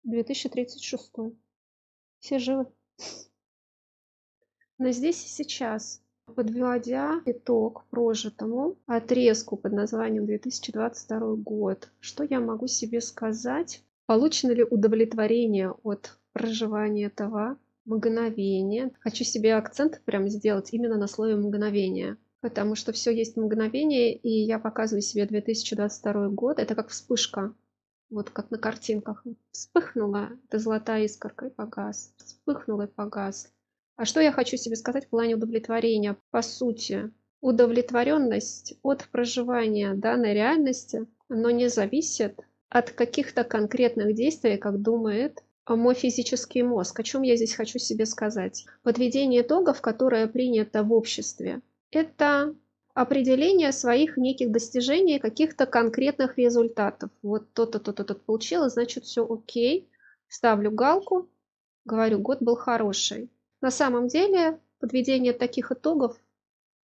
2036. Все живы. Но здесь и сейчас, подводя итог прожитому отрезку под названием 2022 год, что я могу себе сказать? Получено ли удовлетворение от проживания этого мгновения? Хочу себе акцент прям сделать именно на слове мгновение, потому что все есть мгновение, и я показываю себе 2022 год. Это как вспышка, вот как на картинках. Вспыхнула эта золотая искорка и погас. Вспыхнула и погас. А что я хочу себе сказать в плане удовлетворения? По сути, удовлетворенность от проживания данной реальности, но не зависит от каких-то конкретных действий, как думает мой физический мозг. О чем я здесь хочу себе сказать? Подведение итогов, которое принято в обществе, это определение своих неких достижений, каких-то конкретных результатов. Вот то-то, то-то, то-то получилось, значит, все окей. Ставлю галку, говорю, год был хороший. На самом деле подведение таких итогов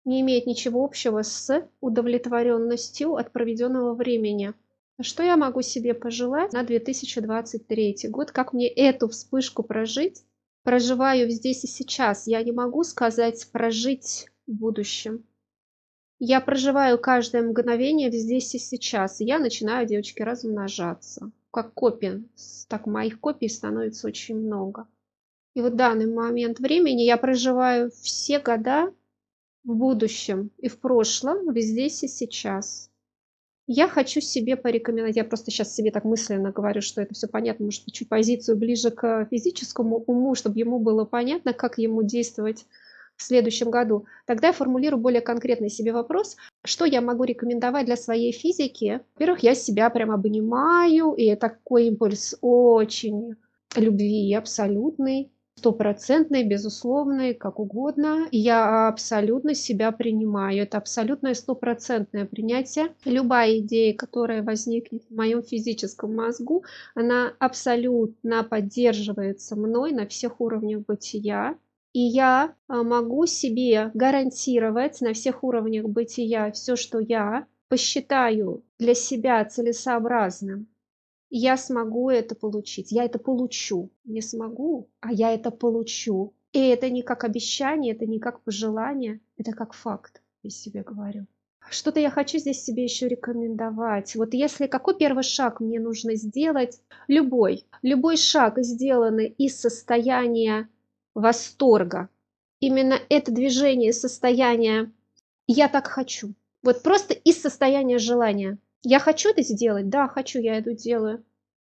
не имеет ничего общего с удовлетворенностью от проведенного времени. Что я могу себе пожелать на 2023 год? Как мне эту вспышку прожить? Проживаю здесь и сейчас. Я не могу сказать прожить в будущем. Я проживаю каждое мгновение здесь и сейчас. И я начинаю, девочки, размножаться. Как копий. Так моих копий становится очень много. И вот в данный момент времени я проживаю все года в будущем и в прошлом, здесь и сейчас. Я хочу себе порекомендовать, я просто сейчас себе так мысленно говорю, что это все понятно, может быть, чуть позицию ближе к физическому уму, чтобы ему было понятно, как ему действовать в следующем году. Тогда я формулирую более конкретный себе вопрос, что я могу рекомендовать для своей физики. Во-первых, я себя прям обнимаю, и такой импульс очень любви абсолютный, стопроцентный, безусловный, как угодно. Я абсолютно себя принимаю. Это абсолютное стопроцентное принятие. Любая идея, которая возникнет в моем физическом мозгу, она абсолютно поддерживается мной на всех уровнях бытия. И я могу себе гарантировать на всех уровнях бытия все, что я посчитаю для себя целесообразным. Я смогу это получить, я это получу. Не смогу, а я это получу. И это не как обещание, это не как пожелание, это как факт, я себе говорю. Что-то я хочу здесь себе еще рекомендовать. Вот если какой первый шаг мне нужно сделать? Любой. Любой шаг, сделанный из состояния восторга. Именно это движение, состояние «я так хочу». Вот просто из состояния желания. Я хочу это сделать? Да, хочу, я это делаю.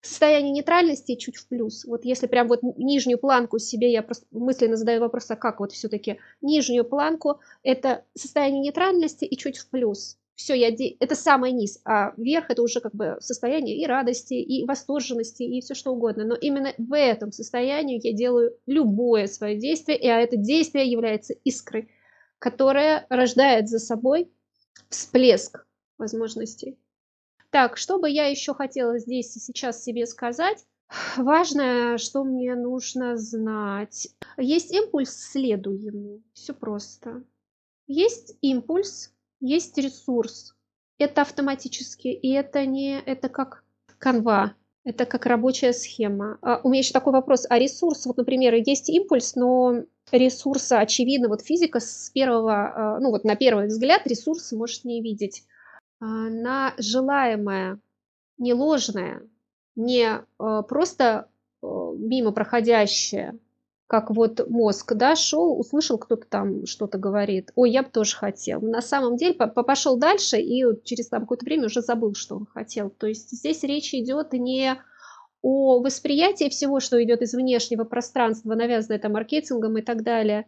Состояние нейтральности чуть в плюс. Вот если прям вот нижнюю планку себе, я просто мысленно задаю вопрос, а как вот все-таки нижнюю планку, это состояние нейтральности и чуть в плюс. Все, это самый низ, а вверх это уже как бы состояние и радости, и восторженности, и все что угодно. Но именно в этом состоянии я делаю любое свое действие, и это действие является искрой, которая рождает за собой всплеск возможностей. Так, что бы я еще хотела здесь и сейчас себе сказать? Важное, что мне нужно знать. Есть импульс, следуй ему. Все просто. Есть импульс, есть ресурс. Это автоматически, и это как канва, это как рабочая схема. У меня еще такой вопрос. А ресурс, вот, например, есть импульс, но ресурса, очевидно, вот физика с первого, ну вот на первый взгляд ресурс может не видеть. На желаемое, не ложное, не просто мимо проходящее, как вот мозг, да, шел, услышал, кто-то там что-то говорит, ой, я бы тоже хотел. На самом деле пошел дальше и через там какое-то время уже забыл, что он хотел. То есть здесь речь идет не о восприятии всего, что идет из внешнего пространства, навязанное там маркетингом и так далее.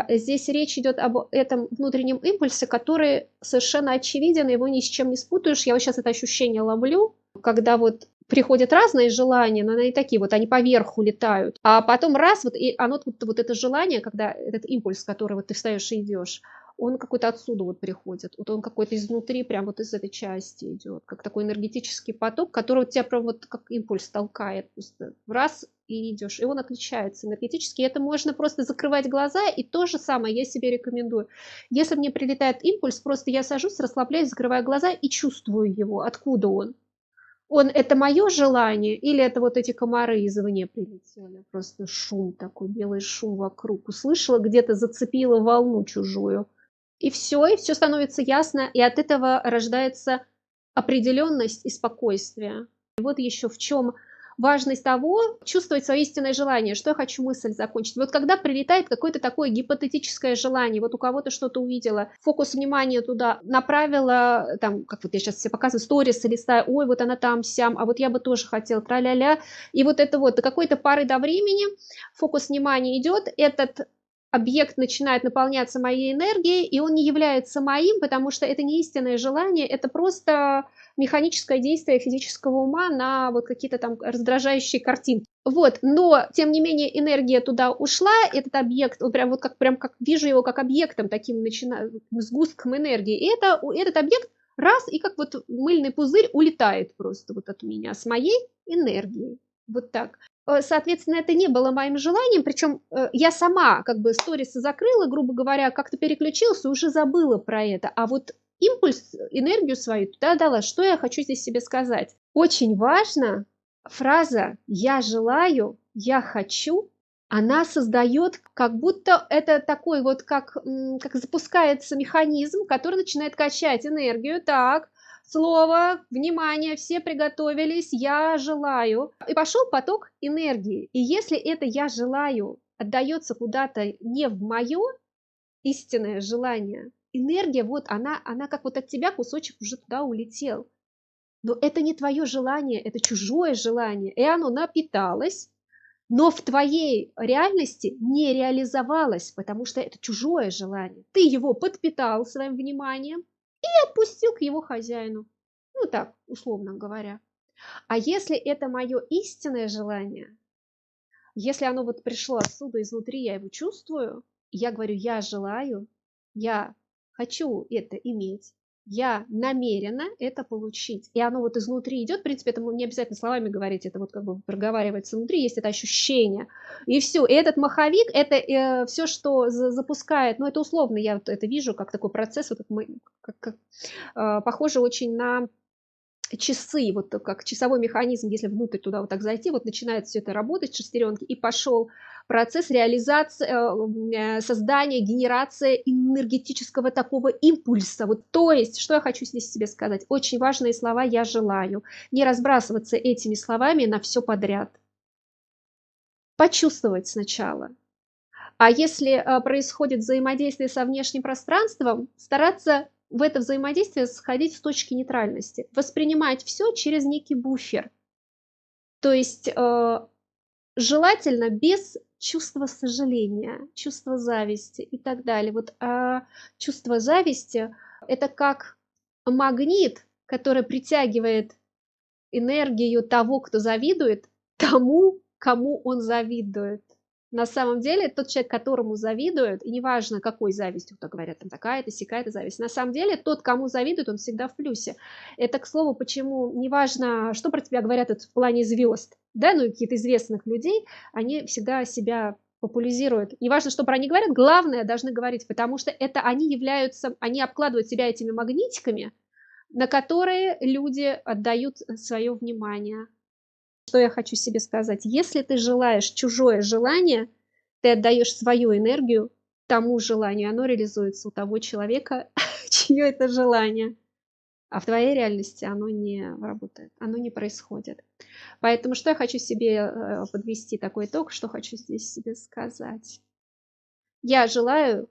Здесь речь идет об этом внутреннем импульсе, который совершенно очевиден, его ни с чем не спутаешь. Я вот сейчас это ощущение ловлю, когда вот приходят разные желания, но они такие вот, они поверху летают, а потом раз, вот, и оно вот это желание, когда этот импульс, который вот ты встаешь и идешь, он какой-то отсюда вот приходит, вот он какой-то изнутри, прям вот из этой части идет, как такой энергетический поток, который вот тебя прям вот как импульс толкает, просто раз и идешь, и он отличается энергетически, и это можно просто закрывать глаза, и то же самое я себе рекомендую. Если мне прилетает импульс, просто я сажусь, расслабляюсь, закрываю глаза и чувствую его, откуда он. Это мое желание или это вот эти комары извне прилетели? Просто шум такой, белый шум вокруг. Услышала где-то, зацепила волну чужую. И все становится ясно, и от этого рождается определенность и спокойствие. И вот еще в чем важность того, чувствовать свое истинное желание. Что я хочу мысль закончить. Вот когда прилетает какое-то такое гипотетическое желание, вот у кого-то что-то увидела, фокус внимания туда направила, там, как вот я сейчас себе показываю, сторисы листаю, ой, вот она там, сям, а вот я бы тоже хотела, тра-ля-ля. И вот это вот до какой-то пары до времени фокус внимания идет, этот объект начинает наполняться моей энергией, и он не является моим, потому что это не истинное желание, это просто механическое действие физического ума на вот какие-то там раздражающие картинки. Вот, но тем не менее энергия туда ушла, этот объект, вот прям как вижу его как объектом, таким сгустком энергии, и этот объект раз, и как вот мыльный пузырь улетает просто вот от меня с моей энергией. Вот так. Соответственно, это не было моим желанием, причем я сама как бы сторисы закрыла, грубо говоря, как-то переключилась и уже забыла про это. А вот импульс, энергию свою туда дала. Что я хочу здесь себе сказать? Очень важна фраза «я желаю», «я хочу». Она создает, как будто это такой вот, как запускается механизм, который начинает качать энергию. Так, слово, внимание, все приготовились, я желаю. И пошел поток энергии. И если это я желаю отдается куда-то не в мое истинное желание, энергия, вот она как вот от тебя кусочек уже туда улетел. Но это не твое желание, это чужое желание. И оно напиталось, но в твоей реальности не реализовалось, потому что это чужое желание. Ты его подпитал своим вниманием и отпустил к его хозяину. Ну так, условно говоря. А если это мое истинное желание, если оно вот пришло отсюда, изнутри, я его чувствую, я говорю, я желаю, я хочу это иметь, я намерена это получить. И оно вот изнутри идет, в принципе, это не обязательно словами говорить, это вот как бы проговаривается внутри, есть это ощущение. И все. И этот маховик, это все, что запускает, ну это условно, я вот это вижу, как такой процесс, вот похоже очень на часы, вот как часовой механизм, если внутрь туда вот так зайти, вот начинает все это работать, шестеренки, и пошел процесс реализации, создания, генерации энергетического такого импульса. Вот, то есть, что я хочу здесь себе сказать? Очень важные слова «я желаю». Не разбрасываться этими словами на все подряд. Почувствовать сначала. А если происходит взаимодействие со внешним пространством, стараться в это взаимодействие сходить с точки нейтральности, воспринимать все через некий буфер. То есть желательно без чувства сожаления, чувства зависти и так далее. Вот чувство зависти – это как магнит, который притягивает энергию того, кто завидует, тому, кому он завидует. На самом деле, тот человек, которому завидуют, и неважно, какой завистью, кто говорят, там такая-то, сякая-то зависть, на самом деле, тот, кому завидуют, он всегда в плюсе. Это, к слову, почему неважно, что про тебя говорят в плане звезд, да, ну, каких-то известных людей, они всегда себя популяризируют. Неважно, что про них говорят, главное должны говорить, потому что это они обкладывают себя этими магнитиками, на которые люди отдают свое внимание. Что я хочу себе сказать? Если ты желаешь чужое желание, ты отдаешь свою энергию тому желанию, оно реализуется у того человека, чье это желание. А в твоей реальности оно не работает, оно не происходит. Поэтому что я хочу себе подвести такой итог, что хочу здесь себе сказать? Я желаю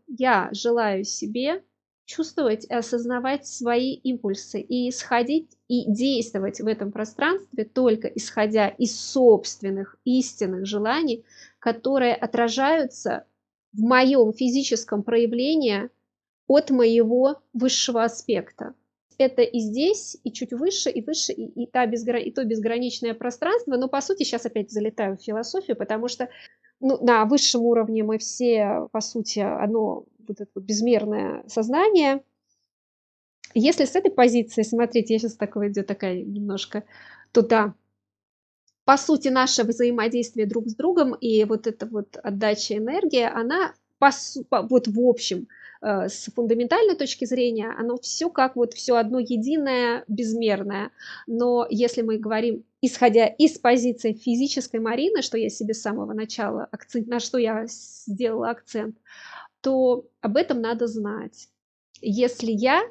себе чувствовать и осознавать свои импульсы и исходить и действовать в этом пространстве только исходя из собственных истинных желаний, которые отражаются в моем физическом проявлении от моего высшего аспекта. Это и здесь, и чуть выше, и то безграничное пространство. Но по сути сейчас опять залетаю в философию, потому что на высшем уровне мы все, по сути, вот это вот безмерное сознание. Если с этой позиции смотреть, я сейчас иду такая немножко туда. По сути, наше взаимодействие друг с другом и вот эта вот отдача энергии, она вот в общем с фундаментальной точки зрения, оно все как вот все одно единое, безмерное. Но если мы говорим, исходя из позиции физической Марины, что я себе с самого начала на что я сделала акцент, то об этом надо знать. Если я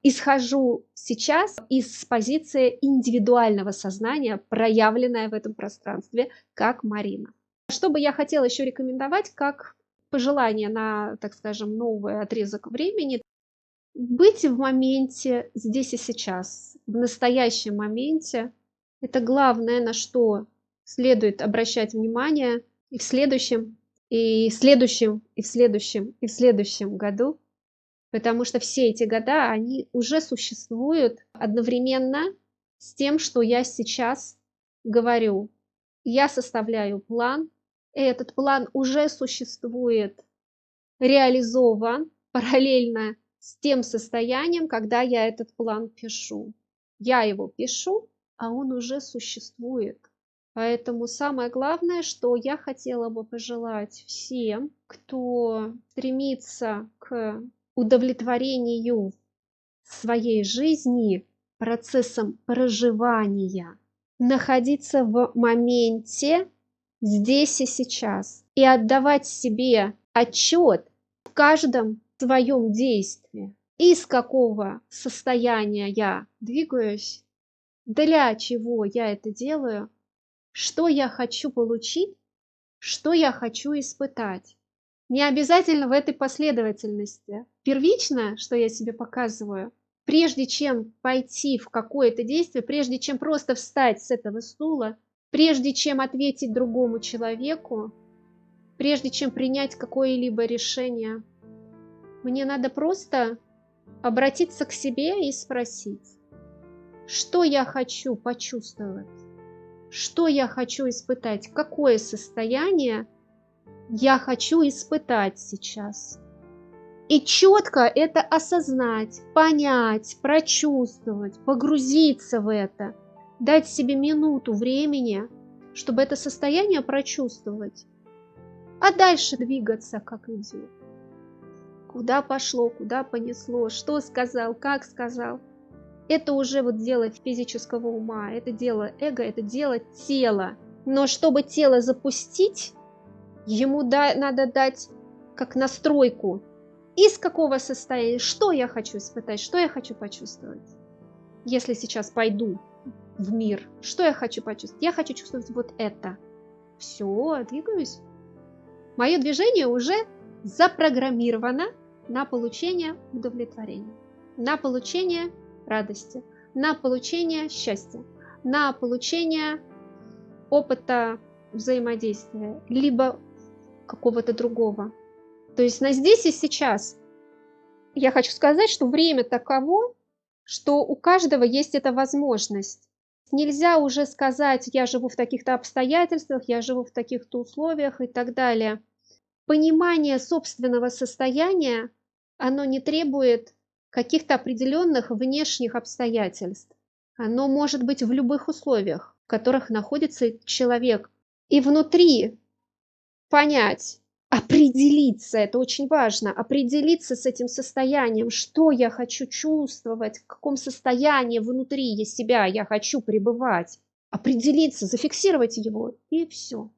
исхожу сейчас из позиции индивидуального сознания, проявленное в этом пространстве, как Марина. Что бы я хотела еще рекомендовать, как пожелание на, так скажем, новый отрезок времени, быть в моменте здесь и сейчас, в настоящем моменте. Это главное, на что следует обращать внимание и в следующем, и в следующем, и в следующем, и в следующем году, потому что все эти года, они уже существуют одновременно с тем, что я сейчас говорю. Я составляю план, и этот план уже существует, реализован параллельно с тем состоянием, когда я этот план пишу. Я его пишу, а он уже существует. Поэтому самое главное, что я хотела бы пожелать всем, кто стремится к удовлетворению своей жизни процессом проживания, находиться в моменте здесь и сейчас и отдавать себе отчет в каждом своем действии, из какого состояния я двигаюсь, для чего я это делаю, что я хочу получить, что я хочу испытать. Не обязательно в этой последовательности. Первичное, что я себе показываю, прежде чем пойти в какое-то действие, прежде чем просто встать с этого стула, прежде чем ответить другому человеку, прежде чем принять какое-либо решение, мне надо просто обратиться к себе и спросить, что я хочу почувствовать, что я хочу испытать, какое состояние я хочу испытать сейчас. И четко это осознать, понять, прочувствовать, погрузиться в это, дать себе минуту времени, чтобы это состояние прочувствовать, а дальше двигаться, как идет. Куда пошло, куда понесло, что сказал, как сказал. Это уже вот дело физического ума, это дело эго, это дело тела. Но чтобы тело запустить, ему надо дать как настройку. Из какого состояния, что я хочу испытать, что я хочу почувствовать. Если сейчас пойду в мир, что я хочу почувствовать? Я хочу чувствовать вот это. Все, двигаюсь. Мое движение уже запрограммировано на получение удовлетворения, на получение радости, на получение счастья, на получение опыта взаимодействия, либо какого-то другого. То есть на здесь и сейчас. Я хочу сказать, что время таково, что у каждого есть эта возможность. Нельзя уже сказать, я живу в таких-то обстоятельствах, я живу в таких-то условиях и так далее. Понимание собственного состояния, оно не требует каких-то определенных внешних обстоятельств. Оно может быть в любых условиях, в которых находится человек. И внутри понять, определиться, это очень важно, определиться с этим состоянием, что я хочу чувствовать, в каком состоянии внутри себя я хочу пребывать, определиться, зафиксировать его, и все.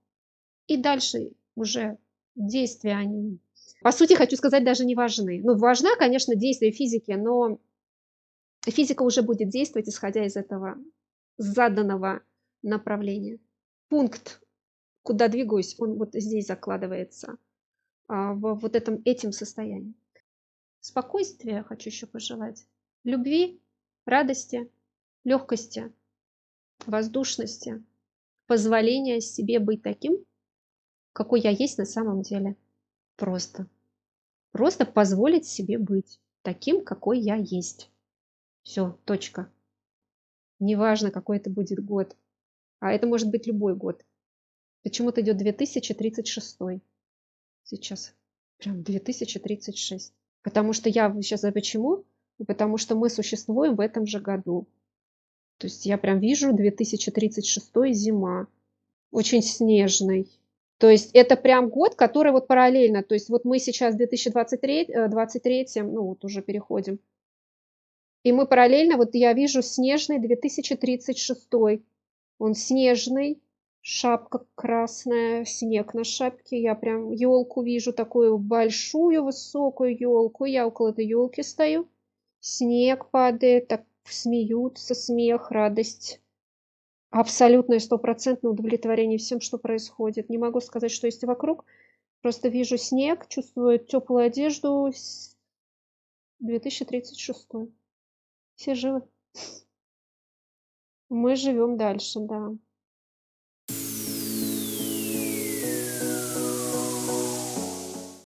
И дальше уже действия, они, по сути, хочу сказать, даже не важны. Ну, важна, конечно, действие физики, но физика уже будет действовать, исходя из этого заданного направления. Пункт, куда двигаюсь, он вот здесь закладывается, в вот этим состоянием. Спокойствия хочу еще пожелать. Любви, радости, легкости, воздушности, позволения себе быть таким, какой я есть на самом деле. Просто. Просто позволить себе быть таким, какой я есть. Все, точка. Неважно, какой это будет год. А это может быть любой год. Почему-то идет 2036 сейчас. Прям 2036. Потому что я сейчас, а почему? Потому что мы существуем в этом же году. То есть я прям вижу 2036 зима. Очень снежный. То есть это прям год, который вот параллельно. То есть вот мы сейчас в 23, ну вот уже переходим. И мы параллельно, вот я вижу снежный 2036. Он снежный, шапка красная, снег на шапке. Я прям елку вижу, такую большую, высокую елку. Я около этой елки стою. Снег падает, так смеются, смех, радость. Абсолютное стопроцентное удовлетворение всем, что происходит. Не могу сказать, что есть вокруг. Просто вижу снег, чувствую теплую одежду. 2036. Все живы. Мы живем дальше, да.